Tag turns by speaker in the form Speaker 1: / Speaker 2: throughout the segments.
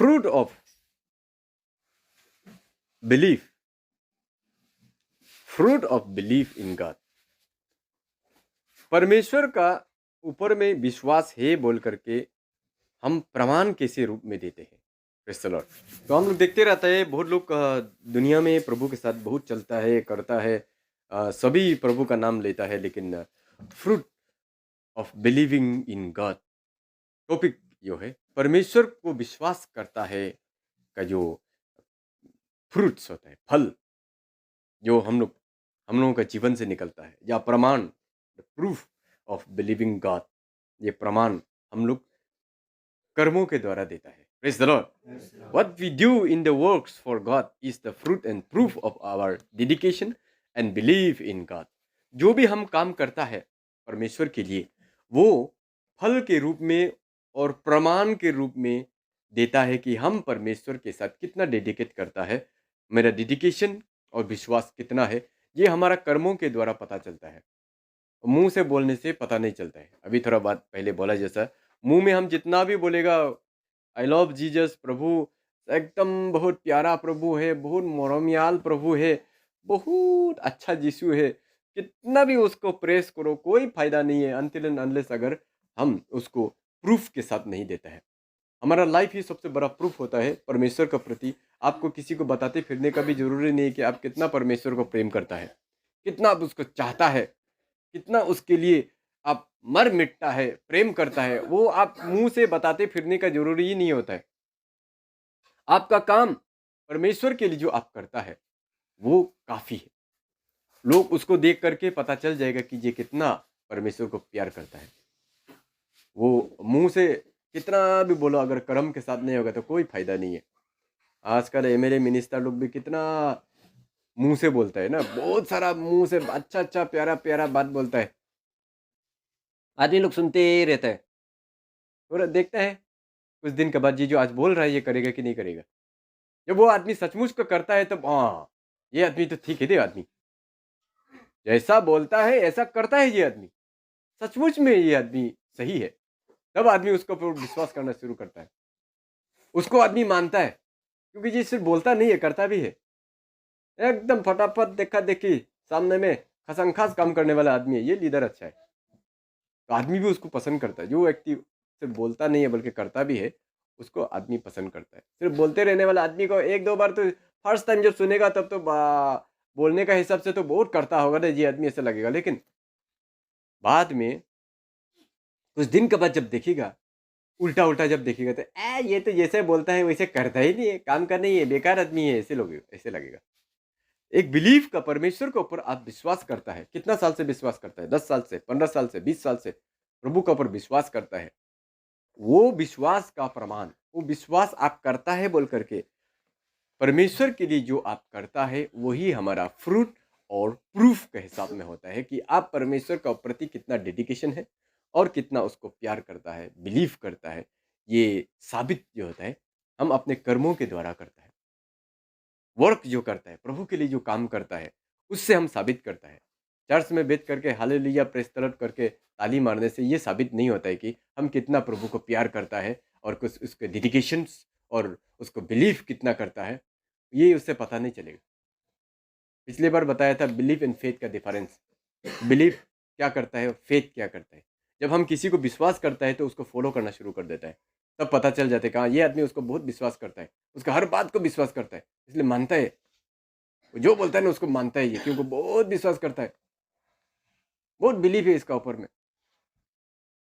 Speaker 1: Fruit of belief, fruit of belief in God. परमेश्वर का ऊपर में विश्वास है बोल करके हम प्रमाण कैसे रूप में देते हैं? Praise the Lord. तो हम लोग देखते रहते हैं, बहुत लोग दुनिया में प्रभु के साथ बहुत चलता है, करता है, सभी प्रभु का नाम लेता है, लेकिन fruit of believing in God topic जो है, परमेश्वर को विश्वास करता है का जो फ्रूट्स होता है, फल जो हम लोगों का जीवन से निकलता है, या प्रमाण, प्रूफ ऑफ बिलीविंग गॉड, ये प्रमाण हम लोग कर्मों के द्वारा देता है। Praise the Lord. What we do in the works for God is the fruit and proof of our dedication and believe in God. जो भी हम काम करता है परमेश्वर के लिए, वो फल के रूप में और प्रमाण के रूप में देता है कि हम परमेश्वर के साथ कितना डेडिकेट करता है, मेरा डेडिकेशन और विश्वास कितना है। ये हमारा कर्मों के द्वारा पता चलता है, मुंह से बोलने से पता नहीं चलता है। अभी थोड़ा बात पहले बोला जैसा, मुंह में हम जितना भी बोलेगा आई लव जीसस, प्रभु एकदम बहुत प्यारा प्रभु है, बहुत मोरमियाल प्रभु है, बहुत अच्छा यीशु है, कितना भी उसको प्रेस करो कोई फायदा नहीं है अनटिल एंड अनलेस अगर हम उसको प्रूफ के साथ नहीं देता है। हमारा लाइफ ही सबसे बड़ा प्रूफ होता है परमेश्वर का प्रति। आपको किसी को बताते फिरने का भी जरूरी नहीं है कि आप कितना परमेश्वर को प्रेम करता है, कितना आप उसको चाहता है, कितना उसके लिए आप मर मिटता है, प्रेम करता है, वो आप मुंह से बताते फिरने का जरूरी ही नहीं होता है। आपका काम परमेश्वर के लिए जो आप करता है वो काफी है। लोग उसको देख करके पता चल जाएगा कि ये कितना परमेश्वर को प्यार करता है। वो मुंह से कितना भी बोलो, अगर कर्म के साथ नहीं होगा तो कोई फायदा नहीं है। आजकल एमएलए मिनिस्टर लोग भी कितना मुंह से बोलता है ना, बहुत सारा मुंह से अच्छा अच्छा प्यारा प्यारा बात बोलता है, आदमी लोग सुनते ही रहता है और देखता है कुछ दिन के बाद ये जो आज बोल रहा है ये करेगा कि नहीं करेगा। जब वो आदमी सचमुच को करता है तब हाँ, ये आदमी तो ठीक है, दे आदमी जैसा बोलता है ऐसा करता है, ये आदमी सचमुच में ये आदमी सही है। तब आदमी उसको ऊपर विश्वास करना शुरू करता है, उसको आदमी मानता है, क्योंकि ये सिर्फ बोलता नहीं है, करता भी है। एकदम फटाफट देखा देखी सामने में खसंखास काम करने वाला आदमी है, ये लीडर अच्छा है, तो आदमी भी उसको पसंद करता है। जो व्यक्ति सिर्फ बोलता नहीं है बल्कि करता भी है, उसको आदमी पसंद करता है। सिर्फ बोलते रहने वाला आदमी को एक दो बार तो फर्स्ट टाइम जब सुनेगा तब तो बोलने का हिसाब से तो बहुत करता होगा ना ये आदमी, ऐसा लगेगा। लेकिन बाद में कुछ दिन के बाद जब देखेगा, उल्टा उल्टा जब देखेगा तो ये तो जैसे बोलता है वैसे करता ही नहीं है, काम का नहीं है, बेकार आदमी है, ऐसे लगेगा। एक बिलीफ का परमेश्वर के ऊपर आप विश्वास करता है, कितना साल से विश्वास करता है, 10 साल से, 15 साल से, 20 साल से प्रभु के ऊपर विश्वास करता है, वो विश्वास का प्रमाण, वो विश्वास आप करता है बोल करके परमेश्वर के लिए जो आप करता है वही हमारा फ्रूट और प्रूफ के हिसाब में होता है कि आप परमेश्वर का प्रति कितना डेडिकेशन है और कितना उसको प्यार करता है, बिलीव करता है। ये साबित जो होता है हम अपने कर्मों के द्वारा करता है, वर्क जो करता है, प्रभु के लिए जो काम करता है, उससे हम साबित करता है। चर्च में बैठ करके हालेलुया प्रेज़ द लॉर्ड करके ताली मारने से ये साबित नहीं होता है कि हम कितना प्रभु को प्यार करता है और कुछ उसके डेडिकेशंस और उसको बिलीव कितना करता है, ये उससे पता नहीं चलेगा। पिछली बार बताया था बिलीव एंड फेथ का डिफरेंस। बिलीव क्या करता है और फेथ क्या करता है। जब हम किसी को विश्वास करता है तो उसको फॉलो करना शुरू कर देता है, तब पता चल जाता है कि हाँ, ये आदमी उसको बहुत विश्वास करता है, उसका हर बात को विश्वास करता है, इसलिए मानता है। वो जो बोलता है ना उसको मानता है, ये क्योंकि बहुत विश्वास करता है, बहुत बिलीव है इसका ऊपर में।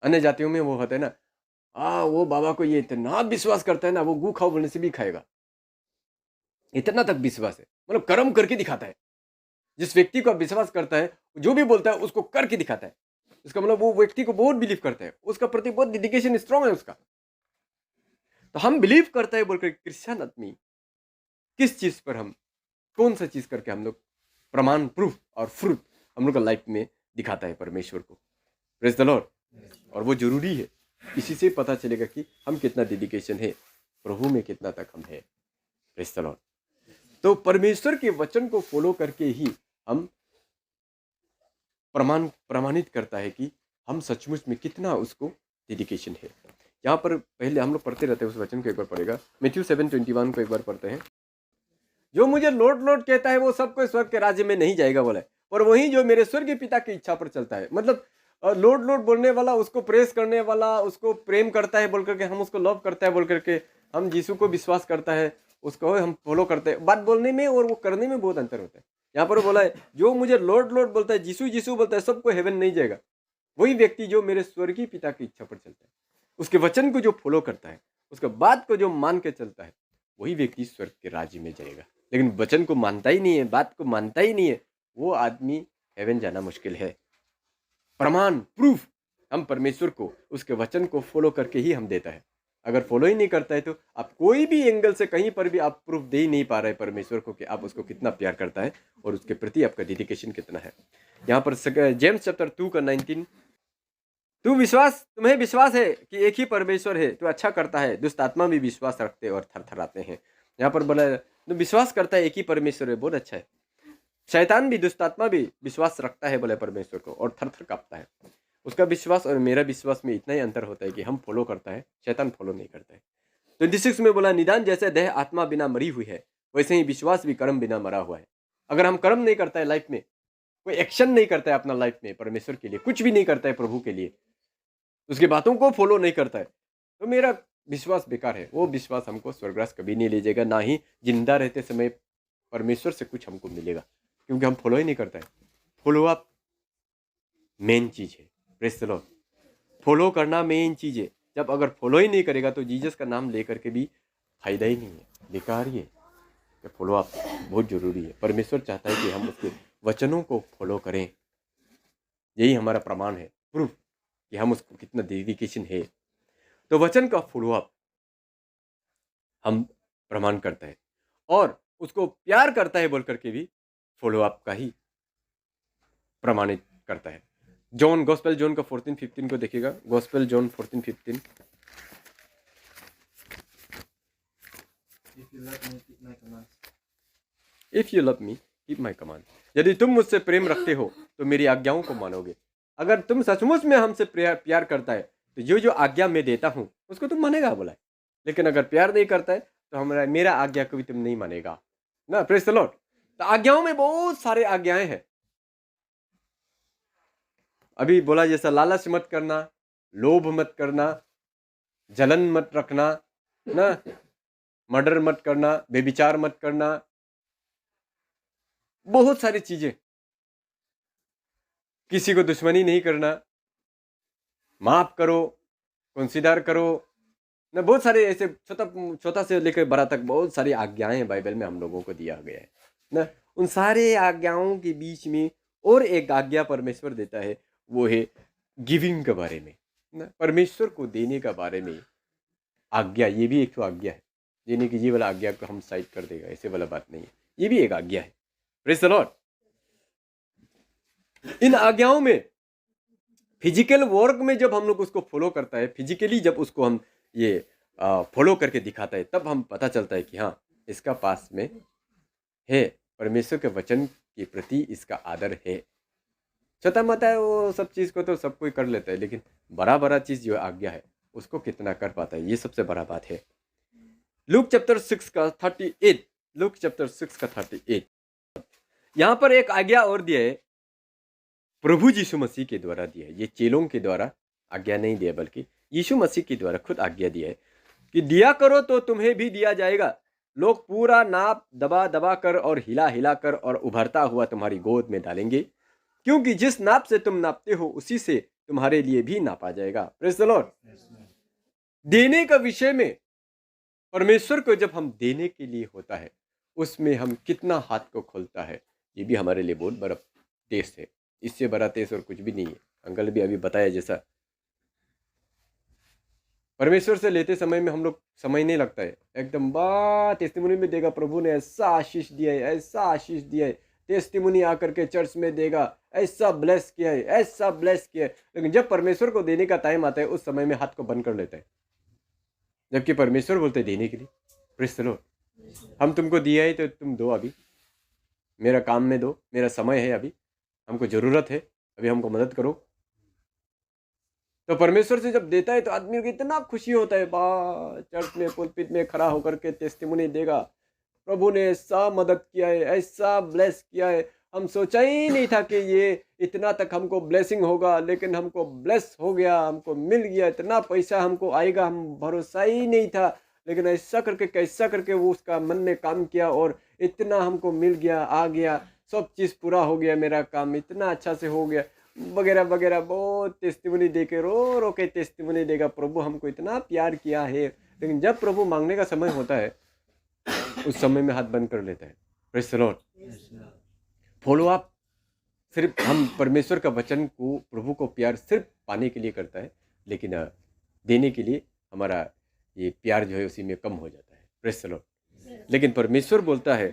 Speaker 1: अन्य जातियों में वो होता है ना, वो बाबा को ये इतना विश्वास करता है ना, वो गू खाओ बोलने से भी खाएगा, इतना तक विश्वास है। मतलब कर्म करके दिखाता है। जिस व्यक्ति को आप विश्वास करता है, जो भी बोलता है उसको करके दिखाता है। इसका मतलब वो व्यक्ति को बहुत बिलीव करता है, उसका प्रति बहुत डेडिकेशन स्ट्रांग है उसका। तो हम बिलीव करता है बोलकर क्रिश्चियन आदमी किस चीज पर, हम कौन सा चीज करके हम लोग प्रमाण, प्रूफ और फ्रूट हम लोग का लाइफ में दिखाता है परमेश्वर को। Praise the Lord. और वो जरूरी है, इसी से पता चलेगा कि हम कितना डेडिकेशन है, प्रभु में कितना तक हम है। Praise the Lord. तो परमेश्वर के वचन को फॉलो करके ही हम प्रमाणित करता है कि हम सचमुच में कितना उसको डेडिकेशन है, यहाँ पर पहले हम लोग पढ़ते रहते हैं, उस वचन को एक बार पढ़ेगा। मैथ्यू 7:21 को एक बार पढ़ते हैं। जो मुझे लौट लौट कहता है वो सब कोई स्वर्ग के राज्य में नहीं जाएगा बोला है, और वही जो मेरे स्वर्गीय पिता की इच्छा पर चलता है। मतलब लोड लोड बोलने वाला, उसको प्रेस करने वाला, उसको प्रेम करता है बोल करके, हम उसको लव करता है बोल करके, हम यीशु को विश्वास करता है, उसको हम फॉलो करते हैं। बात बोलने में और वो करने में बहुत अंतर होता है। यहाँ पर बोला है जो मुझे लॉर्ड लॉर्ड बोलता है, यीशु यीशु बोलता है, सबको हेवन नहीं जाएगा। वही व्यक्ति जो मेरे स्वर्गीय पिता की इच्छा पर चलता है, उसके वचन को जो फॉलो करता है, उसके बात को जो मान के चलता है, वही व्यक्ति स्वर्ग के राज्य में जाएगा। लेकिन वचन को मानता ही नहीं है, बात को मानता ही नहीं है, वो आदमी हेवन जाना मुश्किल है। प्रमाण, प्रूफ हम परमेश्वर को उसके वचन को फॉलो करके ही हम देता है। अगर फॉलो ही नहीं करता है तो आप कोई भी एंगल से कहीं पर भी आप प्रूफ दे ही नहीं पा रहे परमेश्वर को कि आप उसको कितना प्यार करता है और उसके प्रति आपका डेडिकेशन कितना है। यहाँ पर जेम्स चैप्टर 2 का 19, तुम्हें विश्वास है कि एक ही परमेश्वर है, तो अच्छा करता है, दुष्ट आत्मा भी विश्वास रखते और थरथराते हैं। यहाँ पर बोला तो विश्वास करता है एक ही परमेश्वर है, बहुत अच्छा है। शैतान भी, दुष्ट आत्मा भी विश्वास रखता है बोले परमेश्वर को, और थर थर कांपता है। उसका विश्वास और मेरा विश्वास में इतना ही अंतर होता है कि हम फॉलो करता है, शैतान फॉलो नहीं करता है। 26 में बोला निदान जैसे देह आत्मा बिना मरी हुई है, वैसे ही विश्वास भी कर्म बिना मरा हुआ है। अगर हम कर्म नहीं करता है लाइफ में, कोई एक्शन नहीं करता है अपना लाइफ में परमेश्वर के लिए, कुछ भी नहीं करता है प्रभु के लिए, उसकी बातों को फॉलो नहीं करता है, तो मेरा विश्वास बेकार है। वो विश्वास हमको स्वर्गराज कभी नहीं ले जाएगा, ना ही जिंदा रहते समय परमेश्वर से कुछ हमको मिलेगा, क्योंकि हम फॉलो ही नहीं करता है। फॉलो अप मेन चीज है। Praise the Lord. फॉलो करना मेन चीज है। जब अगर फॉलो ही नहीं करेगा तो जीसस का नाम लेकर के भी फायदा ही नहीं है, बेकार ही है। तो फॉलो अप बहुत जरूरी है। परमेश्वर चाहता है कि हम उसके वचनों को फॉलो करें। यही हमारा प्रमाण है, प्रूफ कि हम उसको कितना डेडिकेशन है। तो वचन का फॉलो अप हम प्रमाण करता है, और उसको प्यार करता है बोल करके भी फॉलो अप का ही प्रमाणित करता है। जॉन, गॉस्पेल जॉन का 14:15 को देखिएगा। Gospel John 14:15। If you love me keep my command. यदि तुम मुझसे प्रेम रखते हो तो मेरी आज्ञाओं को मानोगे। अगर तुम सचमुच में हमसे प्यार करता है तो जो आज्ञा मैं देता हूं उसको तुम मानेगा बोला है। लेकिन अगर प्यार नहीं करता है तो मेरा आज्ञा को भी तुम नहीं मानेगा ना। Praise the Lord. तो आज्ञाओं में बहुत सारे आज्ञाएं हैं। अभी बोला जैसा लालच मत करना, लोभ मत करना, जलन मत रखना ना, मर्डर मत करना, बेविचार मत करना, बहुत सारी चीजें। किसी को दुश्मनी नहीं करना, माफ करो, कंसीडर करो ना, बहुत सारे ऐसे छोटा से लेकर बड़ा तक बहुत सारी आज्ञाएं बाइबल में हम लोगों को दिया गया है ना। उन सारे आज्ञाओं के बीच में और एक आज्ञा परमेश्वर देता है, वो है गिविंग के बारे में ना, परमेश्वर को देने का बारे में आज्ञा। ये भी एक तो आज्ञा है। देने की ये वाला आज्ञा को हम साइड कर देगा, ऐसे वाला बात नहीं है, ये भी एक आज्ञा है। Praise the Lord. इन आज्ञाओं में फिजिकल वर्क में जब हम लोग उसको फॉलो करता है, फिजिकली जब उसको हम ये फॉलो करके दिखाता है, तब हम पता चलता है कि हाँ इसका पास में है, परमेश्वर के वचन के प्रति इसका आदर है। छोटा मोटा है वो सब चीज़ को तो सब कोई कर लेता है, लेकिन बड़ा बड़ा चीज़ जो आज्ञा है उसको कितना कर पाता है, ये सबसे बड़ा बात है। लूक चैप्टर 6 का 38, लूक चैप्टर 6 का 38, यहाँ पर एक आज्ञा और दिया है, प्रभु यीशु मसीह के द्वारा दिया है। ये चेलों के द्वारा आज्ञा नहीं दिया, बल्कि यीशु मसीह के द्वारा खुद आज्ञा दिया है कि दिया करो तो तुम्हें भी दिया जाएगा। लोग पूरा नाप दबा दबा कर और हिला हिला कर और उभरता हुआ तुम्हारी गोद में डालेंगे, क्योंकि जिस नाप से तुम नापते हो उसी से तुम्हारे लिए भी नापा जाएगा। Praise the Lord. देने का विषय में परमेश्वर को जब हम देने के लिए होता है, उसमें हम कितना हाथ को खोलता है, ये भी हमारे लिए बहुत बड़ा टेस्ट है। इससे बड़ा टेस्ट और कुछ भी नहीं है। अंकल भी अभी बताया जैसा, परमेश्वर से लेते समय में हम लोग समय नहीं लगता है, एकदम बात टेस्टिमोनी में देगा, प्रभु ने ऐसा आशीष दिया है, ऐसा आशीष दिया है, टेस्टिमोनी आकर के चर्च में देगा, ऐसा ब्लेस किया है, ऐसा ब्लेस किया है। लेकिन जब परमेश्वर को देने का टाइम आता है, उस समय में हाथ को बंद कर लेता है, जबकि परमेश्वर बोलते हैं देने के लिए। Praise the Lord. हम तुमको दिया है तो तुम दो, अभी मेरा काम में दो, मेरा समय है, अभी हमको जरूरत है, अभी हमको मदद करो। तो परमेश्वर से जब देता है तो आदमी को इतना खुशी होता है, वाह, चर्च में पुलपिट में खड़ा होकर के टेस्टिमनी देगा, प्रभु ने ऐसा मदद किया है, ऐसा ब्लेस किया है, हम सोचा ही नहीं था कि ये इतना तक हमको ब्लेसिंग होगा, लेकिन हमको ब्लेस हो गया, हमको मिल गया, इतना पैसा हमको आएगा हम भरोसा ही नहीं था, लेकिन ऐसा करके कैसा करके वो उसका मन ने काम किया और इतना हमको मिल गया, आ गया, सब चीज़ पूरा हो गया, मेरा काम इतना अच्छा से हो गया, वगैरह वगैरह। बहुत टेस्टिमनी दे के रो रो के टेस्टिमनी देगा, प्रभु हमको इतना प्यार किया है। लेकिन जब प्रभु मांगने का समय होता है उस समय में हाथ बंद कर लेता है। Praise the Lord. Follow up सिर्फ हम परमेश्वर का वचन को, प्रभु को प्यार सिर्फ पाने के लिए करता है, लेकिन देने के लिए हमारा ये प्यार जो है उसी में कम हो जाता है। Praise the Lord. लेकिन परमेश्वर बोलता है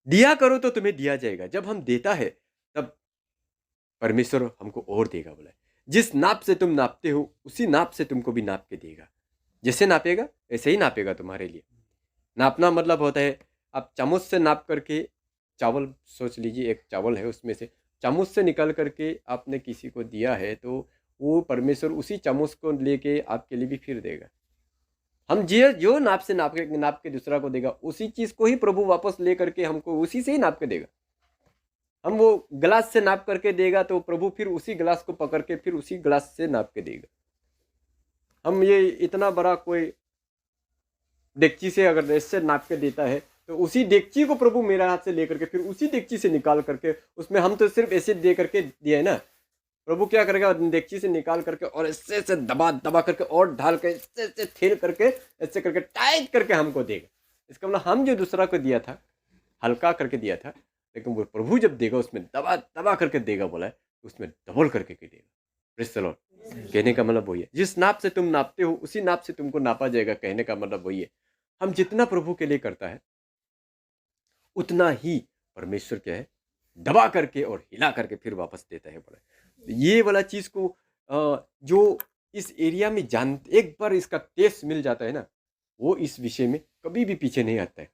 Speaker 1: दिया करो तो तुम्हें दिया जाएगा। जब हम देता है तब परमेश्वर हमको और देगा। बोला जिस नाप से तुम नापते हो उसी नाप से तुमको भी नाप के देगा। जैसे नापेगा ऐसे ही नापेगा तुम्हारे लिए। नापना मतलब होता है आप चम्मच से नाप करके चावल, सोच लीजिए एक चावल है, उसमें से चम्मच से निकाल करके आपने किसी को दिया है तो वो परमेश्वर उसी चम्मच को लेके आपके लिए भी फिर देगा। हम जो नाप के दूसरा को देगा उसी चीज़ को ही प्रभु वापस ले करके हमको उसी से ही नाप के देगा। हम वो गिलास से नाप करके देगा तो प्रभु फिर उसी गिलास को पकड़ के फिर उसी गिलास से नाप के देगा। हम ये इतना बड़ा कोई डेगची से अगर ऐसे नाप के देता है तो उसी डेगची को प्रभु मेरे हाथ से लेकर के फिर उसी डेगची से निकाल करके, उसमें हम तो सिर्फ ऐसे दे करके दिए है ना, प्रभु क्या करेगा डेगची से निकाल करके और ऐसे से दबा दबा करके और ढाल के ऐसे थेल करके ऐसे करके टाइट करके हमको देगा। इसका मतलब हम जो दूसरा को दिया था हल्का करके दिया था, लेकिन वो प्रभु जब देगा उसमें दबा दबा करके देगा, बोला है उसमें डबल करके देगा। Praise the Lord. कहने का मतलब वही है, जिस नाप से तुम नापते हो उसी नाप से तुमको नापा जाएगा। कहने का मतलब वही है, हम जितना प्रभु के लिए करता है उतना ही परमेश्वर क्या है दबा करके और हिला करके फिर वापस देता है। बोला ये वाला चीज को जो इस एरिया में जान एक बार इसका टेस्ट मिल जाता है ना, वो इस विषय में कभी भी पीछे नहीं आता है।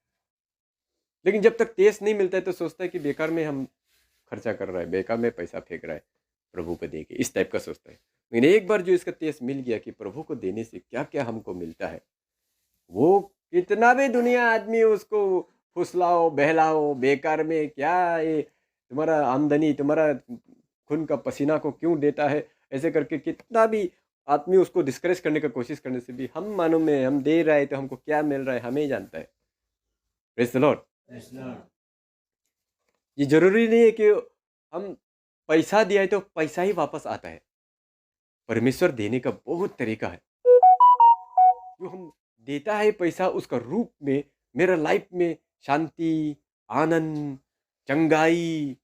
Speaker 1: लेकिन जब तक टेस्ट नहीं मिलता है तो सोचता है कि बेकार में हम खर्चा कर रहा है, बेकार में पैसा फेंक रहा है प्रभु को दे के, इस टाइप का सोचता है। लेकिन एक बार जो इसका टेस्ट मिल गया कि प्रभु को देने से क्या क्या हमको मिलता है, वो कितना भी दुनिया आदमी उसको फुसलाओ बहलाओ, बेकार में क्या ये तुम्हारा आमदनी, तुम्हारा खून का पसीना को क्यों देता है, ऐसे करके कितना भी आदमी उसको डिस्करेज करने का कोशिश करने से भी हम मानो में हम दे रहे हैं तो हमको क्या मिल रहा है हमें ही जानता है। Praise the Lord. ये जरूरी नहीं है कि हम पैसा दिया है तो पैसा ही वापस आता है। परमेश्वर देने का बहुत तरीका है। जो हम देता है पैसा उसका रूप में मेरा लाइफ में शांति, आनंद, चंगाई,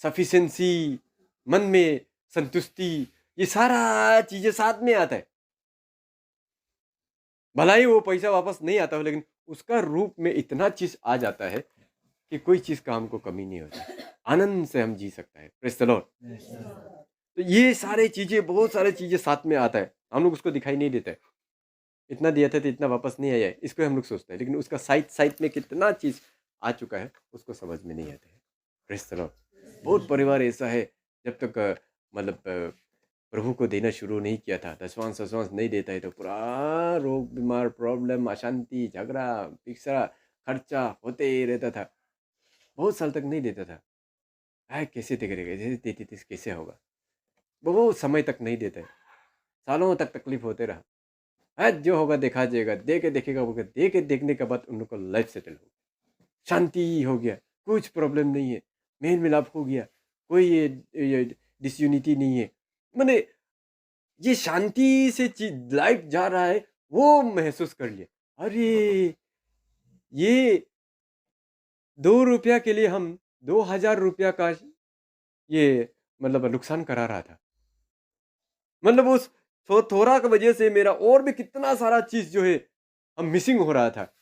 Speaker 1: सफिशिएंसी, मन में संतुष्टि, ये सारा चीजें साथ में आता है। भला ही वो पैसा वापस नहीं आता हो, लेकिन उसका रूप में इतना चीज आ जाता है कि कोई चीज का हमको कमी नहीं होती, आनंद से हम जी सकता है। Praise the Lord. तो ये सारे चीजें, बहुत सारे चीजें साथ में आता है, हम लोग उसको दिखाई नहीं देता है। इतना दिया था तो इतना वापस नहीं आया है, इसको हम लोग सोचते हैं, लेकिन उसका साइड साइड में कितना चीज आ चुका है उसको समझ में नहीं आता है। Praise the Lord. बहुत परिवार ऐसा है जब तक मतलब प्रभु को देना शुरू नहीं किया था, दशवांश सशवांश नहीं देता है तो पूरा रोग बीमार, प्रॉब्लम, अशांति, झगड़ा, पिक्सरा, खर्चा होते ही रहता था। बहुत साल तक नहीं देता था। कैसे करेगा, जैसे देते थे कैसे होगा, बहुत समय तक नहीं देता है, सालों तक तकलीफ होते रहा। जो होगा देखा जाएगा, दे के देखेगा होगा, दे के देखने के बाद उन लोग का लाइफ सेटल हो, शांति हो गया, कुछ प्रॉब्लम नहीं है, मेल मिलाप हो गया, कोई ये डिसयूनिटी नहीं है। मैंने ये शांति से लाइफ जा रहा है वो महसूस कर लिया। अरे ये 2 रुपया के लिए हम 2000 रुपया का ये मतलब नुकसान करा रहा था। मतलब उस थोड़ा की वजह से मेरा और भी कितना सारा चीज जो है हम मिसिंग हो रहा था।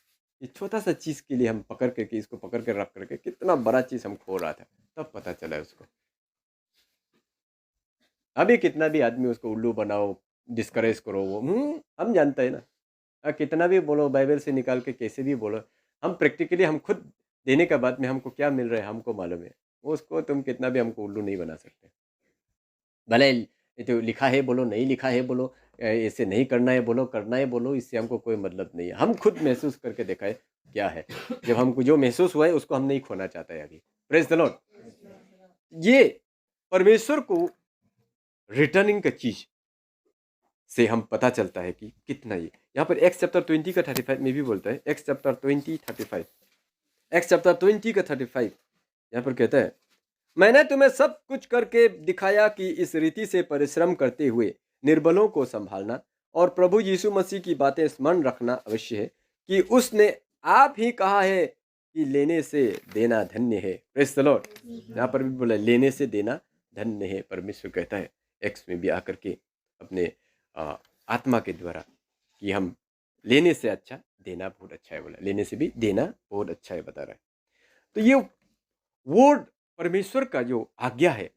Speaker 1: ये छोटा सा चीज के लिए हम पकड़ करके इसको पकड़ के रख करके कितना बड़ा चीज हम खो रहा था, तब पता चला उसको। अभी कितना भी आदमी उसको उल्लू बनाओ, डिस्करेज करो, वो हम जानते हैं ना। कितना भी बोलो बाइबल से निकाल के कैसे भी बोलो, हम प्रैक्टिकली हम खुद देने का बाद में हमको क्या मिल रहा है हमको मालूम है। उसको तुम कितना भी हमको उल्लू नहीं बना सकते। भले ये तो लिखा है बोलो, नहीं लिखा है बोलो, ऐसे नहीं करना है बोलो, करना है बोलो, इससे हमको कोई मतलब नहीं है। हम खुद महसूस करके देखा है क्या है। जब हमको जो महसूस हुआ है उसको हम नहीं खोना चाहते हैं अभी। Praise the Lord. ये परमेश्वर को रिटर्निंग का चीज़ से हम पता चलता है कि कितना ये। यहाँ पर एक्स चैप्टर 20 का 35 में भी बोलता है, एक्स चैप्टर 20 35, एक्स चैप्टर 20 का 35 यहाँ पर कहता है, मैंने तुम्हें सब कुछ करके दिखाया कि इस रीति से परिश्रम करते हुए निर्बलों को संभालना और प्रभु यीशु मसीह की बातें स्मरण रखना अवश्य है कि उसने आप ही कहा है कि लेने से देना धन्य है। Praise the Lord. यहाँ पर भी बोला लेने से देना धन्य है। परमेश्वर कहता है एक्स में भी आकर के अपने आत्मा के द्वारा कि हम लेने से अच्छा देना बहुत अच्छा है, बोला लेने से भी देना बहुत अच्छा है बता रहा है। तो ये वर्ड परमेश्वर का जो आज्ञा है,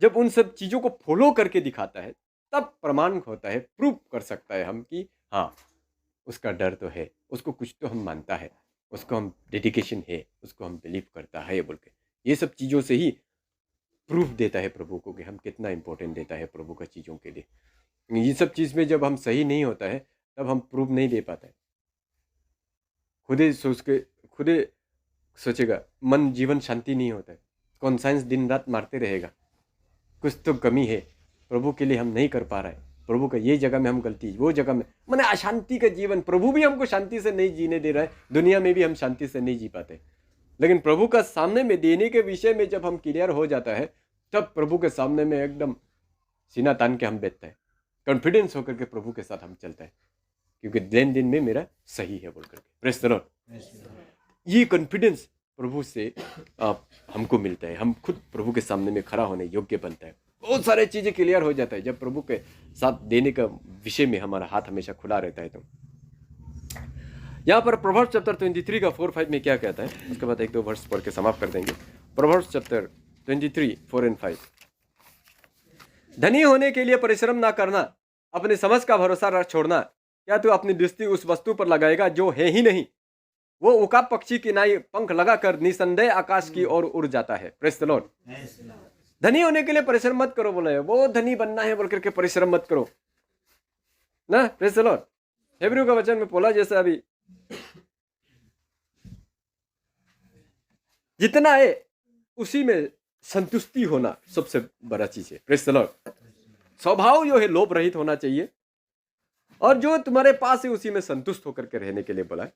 Speaker 1: जब उन सब चीज़ों को फॉलो करके दिखाता है तब प्रमाण होता है, प्रूव कर सकता है हम कि हाँ उसका डर तो है, उसको कुछ तो हम मानता है, उसको हम डेडिकेशन है, उसको हम बिलीव करता है बोल के। ये सब चीज़ों से ही प्रूफ देता है प्रभु को कि हम कितना इम्पोर्टेंट देता है प्रभु का चीज़ों के लिए। ये सब चीज़ में जब हम सही नहीं होता है तब हम प्रूफ नहीं दे पाते। खुद ही सोच के खुद ही सोचेगा, मन जीवन शांति नहीं होता है, कॉन्साइंस दिन रात मारते रहेगा, कुछ तो कमी है, प्रभु के लिए हम नहीं कर पा रहे हैं, प्रभु का ये जगह में हम गलती, वो जगह में, माने अशांति का जीवन। प्रभु भी हमको शांति से नहीं जीने दे रहा है, दुनिया में भी हम शांति से नहीं जी पाते। लेकिन प्रभु का सामने में देने के विषय में जब हम क्लियर हो जाता है तब प्रभु के सामने में एकदम सीना तान के हम बैठते हैं, कॉन्फिडेंस होकर के प्रभु के साथ हम चलते हैं, क्योंकि लेन देन में मेरा सही है बोल करके। Praise the Lord. ये कॉन्फिडेंस प्रभु से हमको मिलता है, हम खुद प्रभु के सामने में खड़ा होने योग्य बनता है। बहुत सारे चीज़ें क्लियर हो जाता है जब प्रभु के साथ देने का विषय में हमारा हाथ हमेशा खुला रहता है। तो यहाँ पर प्रोवर्ब्स चैप्टर 23 का 4-5 में क्या कहता है, उसके बाद एक दो वर्ष पढ़ के समाप्त कर देंगे। प्रोवर्ब्स चैप्टर 23 4 और 5। धनी होने के लिए परिश्रम ना करना, अपनी समझ का भरोसा रख छोड़ना। क्या तू अपनी दृष्टि उस वस्तु पर लगाएगा जो है ही नहीं? वो उकाब पक्षी की नाई पंख लगाकर निसंदेह आकाश की ओर उड़ जाता है। Praise the Lord. धनी होने के लिए परिश्रम मत करो, बोला है वो धनी बनना है बोल करके परिश्रम मत करो ना। Praise the Lord. हिब्रू का वचन में बोला जैसे अभी जितना है उसी में संतुष्टि होना सबसे बड़ा चीज है। Praise the Lord. स्वभाव जो है लोभ रहित होना चाहिए और जो तुम्हारे पास है उसी में संतुष्ट होकर के रहने के लिए बोला है,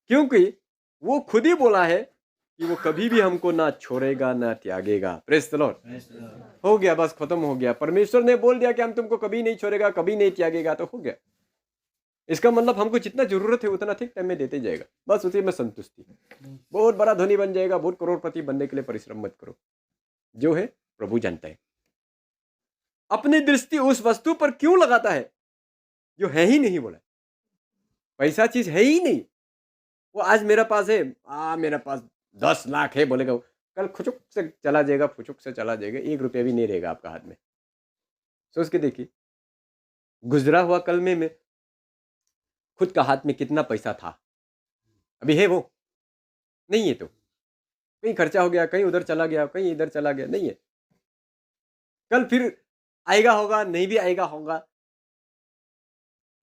Speaker 1: क्योंकि वो खुद ही बोला है कि वो कभी भी हमको ना छोड़ेगा ना त्यागेगा। Praise the Lord. हो गया, बस खत्म हो गया। परमेश्वर ने बोल दिया कि हम तुमको कभी नहीं छोड़ेगा, कभी नहीं त्यागेगा, तो हो गया। इसका मतलब हमको जितना जरूरत है उतना ठीक टाइम में देते जाएगा, बस उसी में संतुष्टि। बहुत बड़ा धनी बन जाएगा, बहुत करोड़पति बनने के लिए परिश्रम मत करो, जो है प्रभु जानता है। अपनी दृष्टि उस वस्तु पर क्यों लगाता है जो है ही नहीं? बोला पैसा चीज है ही नहीं। वो आज मेरे पास है, मेरे पास 10 लाख है बोलेगा, कल खुचुक से चला जाएगा, फुचुक से चला जाएगा, 1 रुपया भी नहीं रहेगा आपका हाथ में। सोच के देखिए, गुजरा हुआ कल में खुद का हाथ में कितना पैसा था, अभी है वो नहीं है, तो कहीं खर्चा हो गया, कहीं उधर चला गया, कहीं इधर चला गया, नहीं है। कल फिर आएगा होगा, नहीं भी आएगा होगा,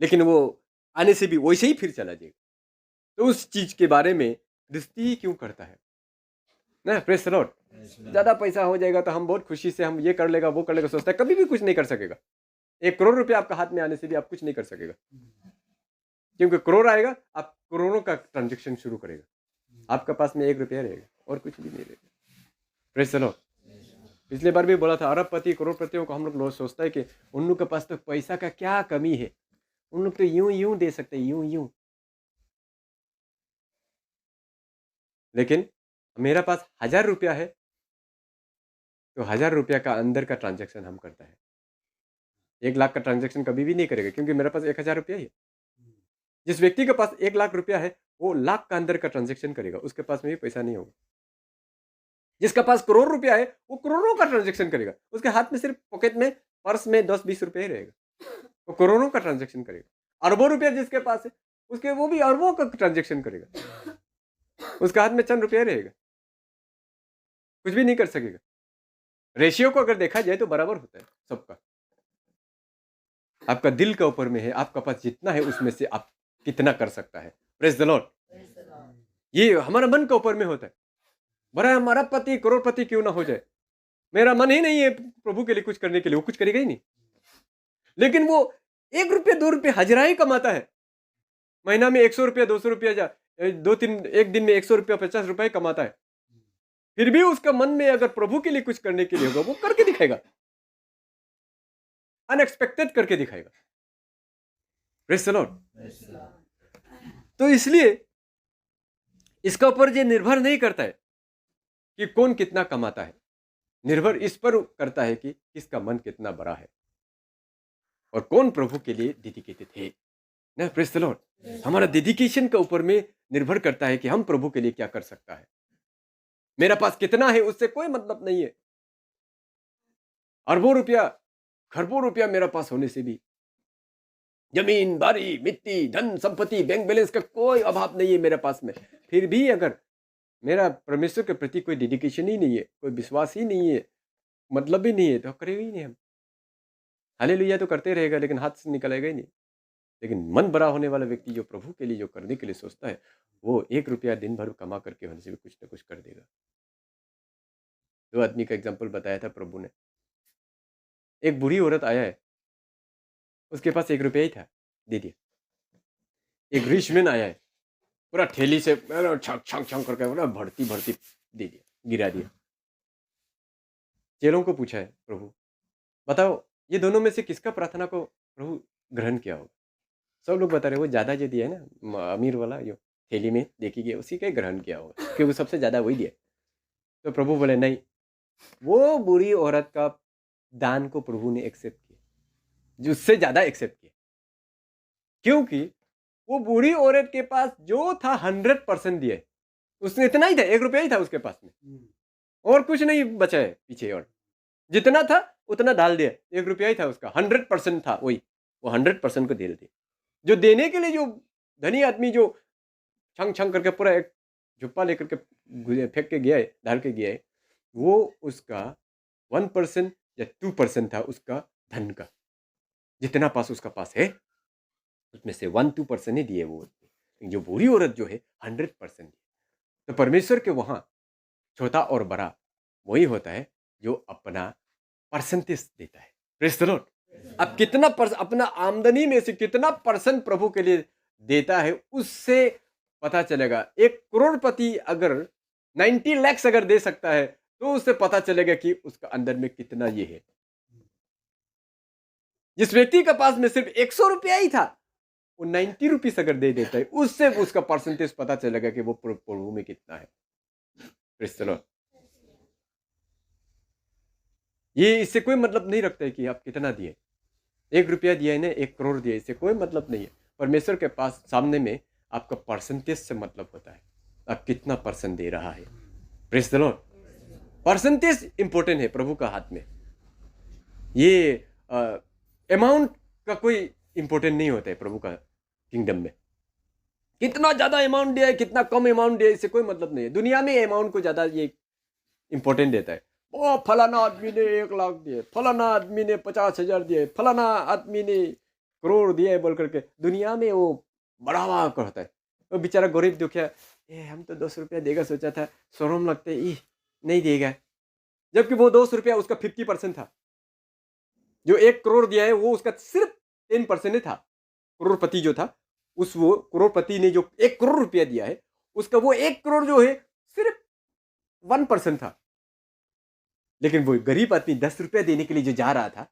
Speaker 1: लेकिन वो आने से भी वैसे ही फिर चला जाएगा। तो उस चीज के बारे में दृष्टि ही क्यों करता है ना? Praise the Lord. ज्यादा पैसा हो जाएगा तो हम बहुत खुशी से हम ये कर लेगा वो कर लेगा सोचता है, कभी भी कुछ नहीं कर सकेगा। 1 करोड़ रुपया आपका हाथ में आने से भी आप कुछ नहीं कर सकेगा, क्योंकि करोड़ आएगा आप करोड़ों का ट्रांजेक्शन शुरू करेगा, आपका पास में 1 रुपया रहेगा और कुछ भी नहीं रहेगा। Praise the Lord. पिछले बार भी बोला था, अरबपति करोड़पतियों को हम लोग सोचता है कि उन लोग के पास तो पैसा का क्या कमी है, उन लोग तो यूं यूं दे सकते हैं, यूं यूं। लेकिन मेरा पास 1000 रुपया है तो 1000 रुपया का अंदर का ट्रांजैक्शन हम करता है, 1 लाख का ट्रांजैक्शन कभी भी नहीं करेगा, क्योंकि मेरे पास 1000 रुपया ही है। जिस व्यक्ति के पास 1 लाख रुपया है वो लाख का अंदर का ट्रांजैक्शन करेगा, उसके पास में भी पैसा नहीं होगा। जिसका पास करोड़ रुपया है वो करोड़ों का ट्रांजैक्शन करेगा, उसके हाथ में सिर्फ पॉकेट में पर्स में 10-20 रुपये ही रहेगा, वो करोड़ों का ट्रांजैक्शन करेगा। अरबों रुपया जिसके पास है उसके वो भी अरबों का ट्रांजैक्शन करेगा, उसके हाथ में चंद रुपया रहेगा, कुछ भी नहीं कर सकेगा। रेशियो को अगर देखा जाए तो बराबर होता है सबका। आपका दिल का ऊपर में है, आपका पास जितना है उसमें से आप कितना कर सकता है। Praise the Lord. ये हमारा मन के ऊपर में होता है। बड़ा हमारा पति करोड़पति क्यों ना हो जाए, मेरा मन ही नहीं है प्रभु के लिए कुछ करने के लिए, वो कुछ करेगा ही नहीं। लेकिन वो 1 रुपया 2 रुपये हजरा ही कमाता है, महीना में 100 रुपया 200 रुपया दो तीन, एक दिन में 100 रुपया 50 रुपये कमाता है। फिर भी उसका मन में अगर प्रभु के लिए कुछ करने के लिए होगा, वो करके दिखाएगा, अनएक्सपेक्टेड करके दिखाएगा। Praise the Lord. तो इसलिए इसका ऊपर ये निर्भर नहीं करता है कि कौन कितना कमाता है, निर्भर इस पर करता है कि किसका मन कितना बड़ा है और कौन प्रभु के लिए डेडिकेटेड है ना। Praise the Lord. हमारा डेडिकेशन के ऊपर में निर्भर करता है कि हम प्रभु के लिए क्या कर सकता है। मेरा पास कितना है उससे कोई मतलब नहीं है। अरबों रुपया खरबों रुपया मेरा पास होने से भी, जमीन बारी मिट्टी धन संपत्ति बैंक बैलेंस का कोई अभाव नहीं है मेरे पास में, फिर भी अगर मेरा परमेश्वर के प्रति कोई डेडिकेशन ही नहीं है, कोई विश्वास ही नहीं है, मतलब ही नहीं है, तो करेगा ही नहीं। हम हालेलुया तो करते रहेगा लेकिन हाथ से निकलेगा ही नहीं। लेकिन मन बड़ा होने वाला व्यक्ति जो प्रभु के लिए जो करने के लिए सोचता है, वो 1 रुपया दिन भर कमा करके होने से भी कुछ ना कुछ कर देगा। 2 आदमी का एग्जाम्पल बताया था प्रभु ने। एक बुरी औरत आया है, उसके पास 1 रुपया ही था, दे दिया। एक रिच मैन आया है, पूरा ठेली से छक छक छक करके पूरा भरती भरती दे दिया, गिरा दिया। चेलों को पूछा है प्रभु, बताओ ये दोनों में से किसका प्रार्थना को प्रभु ग्रहण किया होगा? सब लोग बता रहे वो ज़्यादा जो दिया है ना, अमीर वाला जो थैली में देखी गया उसी का ही ग्रहण किया होगा, क्योंकि वो सबसे ज़्यादा वही दिया। तो प्रभु बोले नहीं, वो बुरी औरत का दान को प्रभु ने एक्सेप्ट किया, जो उससे ज़्यादा एक्सेप्ट किया, क्योंकि वो बुरी औरत के पास जो था 100% दिया। उसने इतना ही था, 1 रुपया ही था उसके पास में, और कुछ नहीं बचा है पीछे, और जितना था उतना डाल दिया। 1 रुपया ही था उसका, 100% था वही, वो 100% को दे दिया। जो देने के लिए जो धनी आदमी जो छंग छंग करके पूरा एक झुप्पा लेकर के फेंक के गया है, डाल के गया है, वो उसका 1% या 2% था उसका धन का, जितना पास उसका पास है उसमें से 1-2% ही दिए वो। जो बुरी औरत जो है 100% दिए। तो परमेश्वर के वहां छोटा और बड़ा वही होता है जो अपना परसेंटेज देता है। Praise the Lord. अब कितना अपना आमदनी में से कितना परसेंट प्रभु के लिए देता है, उससे पता चलेगा। 1 करोड़पति अगर 90 लाख अगर दे सकता है तो उससे पता चलेगा कि उसका अंदर में कितना ये है। जिस व्यक्ति के पास में सिर्फ 100 रुपया ही था, वो 90 रुपीस अगर दे देता है, उससे उसका परसेंटेज पता चलेगा कि वो प्रभु में कितना है। Praise the Lord. ये इससे कोई मतलब नहीं रखता है कि आप कितना दिए, 1 रुपया दिया है ना 1 करोड़ दिया, इससे कोई मतलब नहीं है। परमेश्वर के पास सामने में आपका परसेंटेज से मतलब होता है, आप कितना परसेंट दे रहा है। Praise the Lord. Percentage important है प्रभु का हाथ में। ये अमाउंट का कोई इंपॉर्टेंट नहीं होता है प्रभु का किंगडम में। कितना ज्यादा अमाउंट दिया है कितना कम अमाउंट दिया है, इससे कोई मतलब नहीं है। दुनिया में अमाउंट को ज्यादा ये इंपॉर्टेंट देता है। ओ फलाना आदमी ने 1 लाख दिए, फलाना आदमी ने 50,000 दिए, फलाना आदमी ने करोड़ दिए बोल करके दुनिया में वो बढ़ावा करता है। वो बेचारा गरीब दुखिया, हम तो 200 रुपया देगा सोचा था, शर्म लगता है, नहीं देगा। जबकि वो 200 रुपया उसका 50% था। जो 1 करोड़ दिया है वो उसका सिर्फ 10% ही था। करोड़पति जो था, उस वो करोड़पति ने जो 1 करोड़ रुपया दिया है, उसका वो 1 करोड़ जो है सिर्फ 1% था। लेकिन वो गरीब आदमी 10 रुपया देने के लिए जो जा रहा था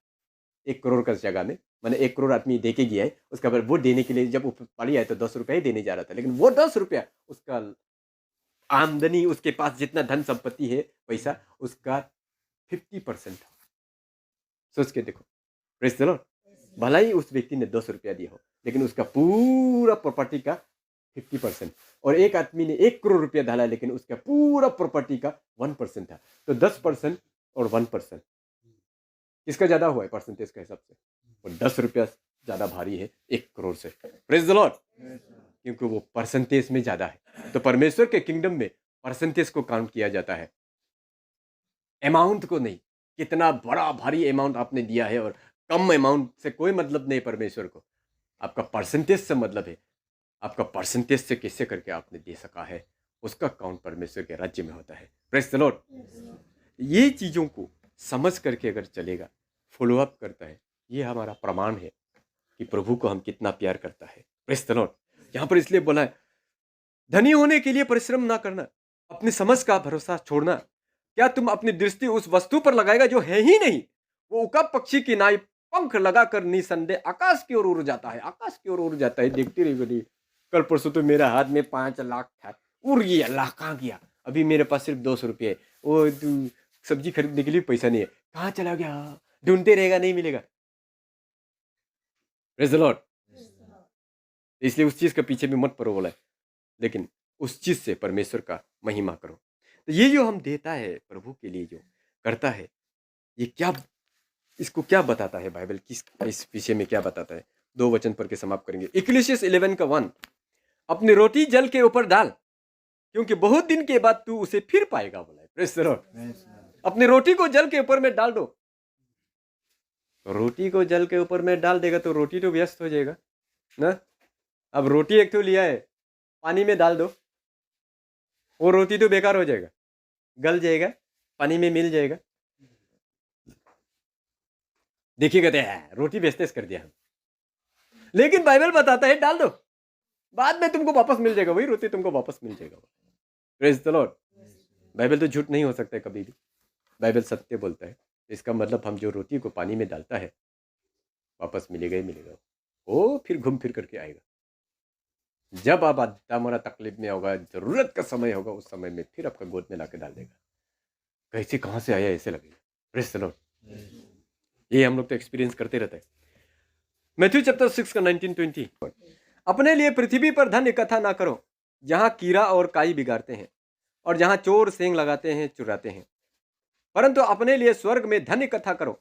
Speaker 1: 1 करोड़ का जगह में, मैंने 1 करोड़ आदमी दे के गया है, उसका बाद वो देने के लिए जब पाली आए तो 10 रुपया ही देने जा रहा था। लेकिन वो 10 रुपया उसका आमदनी, उसके पास जितना धन संपत्ति है पैसा, उसका 50% था। सोच के देखो। Praise the Lord. भला ही उस व्यक्ति ने 200 रुपया दिया हो, लेकिन उसका पूरा प्रॉपर्टी का 50%, और एक आदमी ने 1 करोड़ रुपया डाला लेकिन उसका पूरा प्रॉपर्टी का 1% था। तो 10% और 1% किसका ज्यादा हुआ है परसेंटेज के हिसाब से? और 10 रुपया ज्यादा भारी है 1 करोड़ से। Praise the Lord. क्योंकि वो परसेंटेज में ज्यादा है। तो परमेश्वर के किंगडम में परसेंटेज को काउंट किया जाता है, अमाउंट को नहीं। कितना बड़ा भारी अमाउंट आपने दिया है और कम अमाउंट से कोई मतलब नहीं परमेश्वर को, आपका परसेंटेज से मतलब है। आपका परसेंटेज से कैसे करके आपने दे सका है, उसका काउंट परमेश्वर के राज्य में होता है। Praise the Lord. ये चीज़ों को समझ करके अगर चलेगा, फॉलो अप करता है, ये हमारा प्रमाण है कि प्रभु को हम कितना प्यार करता है। Praise the Lord. यहाँ पर इसलिए बोला है, धनी होने के लिए परिश्रम ना करना, अपनी समझ का भरोसा छोड़ना। क्या तुम अपनी दृष्टि उस वस्तु पर लगाएगा जो है ही नहीं? वो उकप पक्षी की नाई पंख लगाकर निसंदेह आकाश की ओर उड़ जाता है, आकाश की ओर उड़ जाता है। देखती रही बड़ी, कल परसों तो मेरा हाथ में 5 लाख था, उड़ गया। लाख कहाँ गया? अभी मेरे पास सिर्फ 200 रुपये है। वो सब्जी खरीदने के लिए पैसा नहीं है, कहाँ चला गया? ढूंढते रहेगा, नहीं मिलेगा। Praise the Lord. इसलिए उस चीज के पीछे भी मत पड़ो बोला है, लेकिन उस चीज से परमेश्वर का महिमा करो। तो ये जो हम देता है प्रभु के लिए, जो करता है, ये क्या, इसको क्या बताता है बाइबल, किस इस विषय में क्या बताता है? 2 वचन पढ़ के समाप्त करेंगे। इक्लेसियस 11 का 1, अपनी रोटी जल के ऊपर डाल, क्योंकि बहुत दिन के बाद तू उसे फिर पाएगा बोला है। Praise the Lord. अपनी रोटी को जल के ऊपर में डाल दो। रोटी को जल के ऊपर में डाल देगा तो रोटी तो व्यस्त हो जाएगा ना। अब रोटी एक तो लिया है, पानी में डाल दो, वो रोटी तो बेकार हो जाएगा, गल जाएगा, पानी में मिल जाएगा। देखिएगा तो रोटी वेस्टेज कर दिया हम। लेकिन बाइबल बताता है डाल दो, बाद में तुमको वापस मिल जाएगा, वही रोटी तुमको वापस मिल जाएगा। Praise the Lord. बाइबल तो झूठ नहीं हो सकता है कभी भी, बाइबल सत्य बोलता है। इसका मतलब हम जो रोटी को पानी में डालता है, वापस मिलेगा ही मिलेगा। वो फिर घूम फिर करके आएगा। जब आप आदमोरा तकलीफ में होगा, जरूरत का समय होगा, उस समय में फिर आपका गोद में लाके डाल देगा। कैसे कहाँ से आया ऐसे लगेगा। Praise the Lord. ये हम लोग तो एक्सपीरियंस करते रहते हैं। मैथ्यू चैप्टर 6 का 19-20, अपने लिए पृथ्वी पर धन इकट्ठा ना करो, जहां कीड़ा और काई बिगाड़ते हैं और जहां चोर सेंग लगाते हैं, चुराते हैं, परंतु अपने लिए स्वर्ग में धन इकट्ठा करो,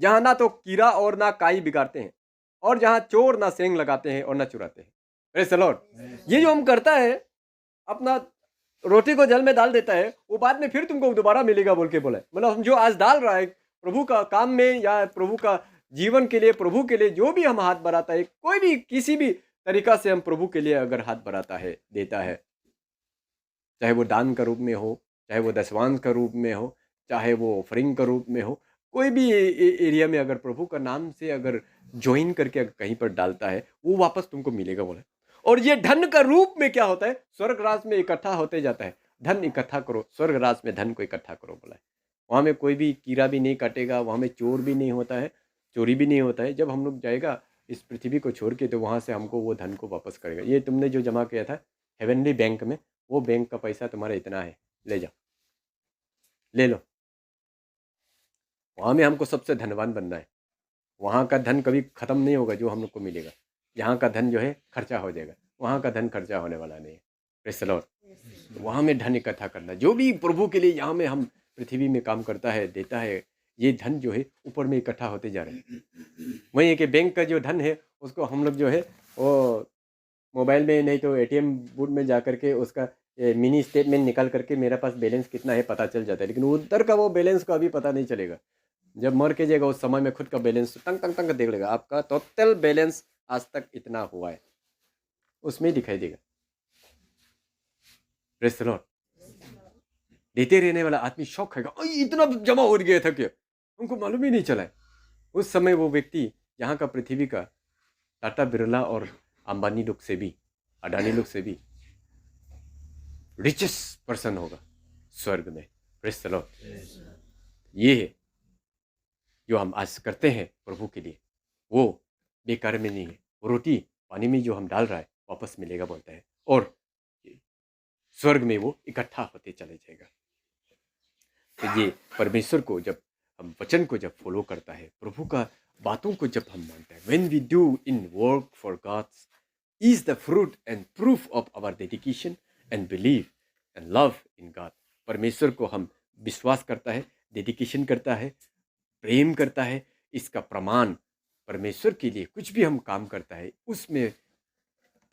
Speaker 1: जहां ना तो कीड़ा और ना काई बिगाड़ते हैं और जहां चोर ना सेंग लगाते हैं और ना चुराते हैं। Praise the Lord. ये जो हम करता है, अपना रोटी को जल में डाल देता है, वो बाद में फिर तुमको दोबारा मिलेगा बोल के बोला है। मतलब हम जो आज डाल रहा है प्रभु का काम में या प्रभु का जीवन के लिए, प्रभु के लिए जो भी हम हाथ बढ़ाता है, कोई भी किसी भी तरीका से हम प्रभु के लिए अगर हाथ बढ़ाता है, देता है, चाहे वो दान का रूप में हो, चाहे वो दशवांश का रूप में हो, चाहे वो ऑफरिंग का रूप में हो, कोई भी एरिया में अगर प्रभु का नाम से अगर ज्वाइन करके अगर कहीं पर डालता है, वो वापस तुमको मिलेगा बोला। और ये धन का रूप में क्या होता है? स्वर्ग राज में इकट्ठा होते जाता है। धन इकट्ठा करो, स्वर्ग राज में धन को इकट्ठा करो बोला है। वहाँ में कोई भी कीड़ा भी नहीं काटेगा, वहाँ में चोर भी नहीं होता है, चोरी भी नहीं होता है। जब हम लोग जाएगा इस पृथ्वी को छोड़ के, तो वहाँ से हमको वो धन को वापस करेगा। ये तुमने जो जमा किया था हेवनली बैंक में, वो बैंक का पैसा तुम्हारा इतना है, ले जाओ, ले लो। वहाँ में हमको सबसे धनवान बनना है। वहाँ का धन कभी खत्म नहीं होगा जो हम लोग को मिलेगा। यहाँ का धन जो है खर्चा हो जाएगा, वहाँ का धन खर्चा होने वाला नहीं है। Praise the Lord. वहाँ में धन इकट्ठा करना, जो भी प्रभु के लिए यहाँ में हम पृथ्वी में काम करता है, देता है, ये धन जो है ऊपर में इकट्ठा होते जा रहे हैं। वहीं कि बैंक का जो धन है, उसको हम लोग जो है वो मोबाइल में नहीं तो एटीएम बूथ में जा करके उसका मिनी स्टेटमेंट निकाल करके मेरा पास बैलेंस कितना है पता चल जाता है, लेकिन उधर का वो बैलेंस का अभी पता नहीं चलेगा। जब मर के जाएगा उस समय में खुद का बैलेंस तंग तंग तंग देख लेगा, आपका टोटल बैलेंस आज तक इतना हुआ है, उसमें ही दिखाई देगा। Praise the Lord. देते रहने वाला आदमी शौक खाएगा, इतना जमा हो गया था क्या, उनको मालूम ही नहीं चला है। उस समय वो व्यक्ति यहाँ का पृथ्वी का टाटा बिरला और अंबानी लोग से भी, अडानी लोग से भी रिचेस्ट पर्सन होगा स्वर्ग में। Praise the Lord. ये है जो हम आज करते हैं प्रभु के लिए, वो बेकार में नहीं है। वो रोटी पानी में जो हम डाल रहा है वापस मिलेगा बोलता है, और स्वर्ग में वो इकट्ठा होते चले जाएगा। तो ये परमेश्वर को जब हम वचन को जब फॉलो करता है, प्रभु का बातों को जब हम मानते हैं, when we do in work for God is the fruit and proof of our dedication and belief and love in God। परमेश्वर को हम विश्वास करता है, डेडिकेशन करता है, प्रेम करता है, इसका प्रमाण परमेश्वर के लिए कुछ भी हम काम करता है उसमें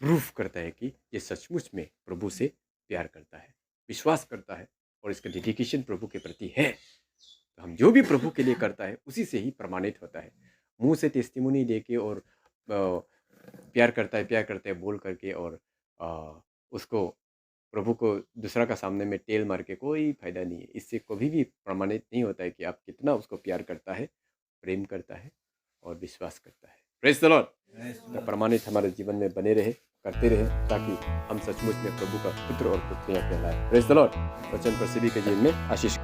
Speaker 1: प्रूफ करता है कि ये सचमुच में प्रभु से प्यार करता है, विश्वास करता है, और इसका डेडिकेशन प्रभु के प्रति है। तो हम जो भी प्रभु के लिए करता है उसी से ही प्रमाणित होता है। मुंह से टेस्टिमोनी दे के और प्यार करता है बोल करके और उसको प्रभु को दूसरा का सामने में टेल मार के कोई फायदा नहीं है। इससे कभी भी प्रमाणित नहीं होता है कि आप कितना उसको प्यार करता है, प्रेम करता है और विश्वास करता है। Praise the Lord. तो प्रमाणित हमारे जीवन में बने रहे, करते रहे, ताकि हम सचमुच में प्रभु का पुत्र और पुत्रियां कहलाए। Praise the Lord. वचन पर सभी के जीवन में आशीष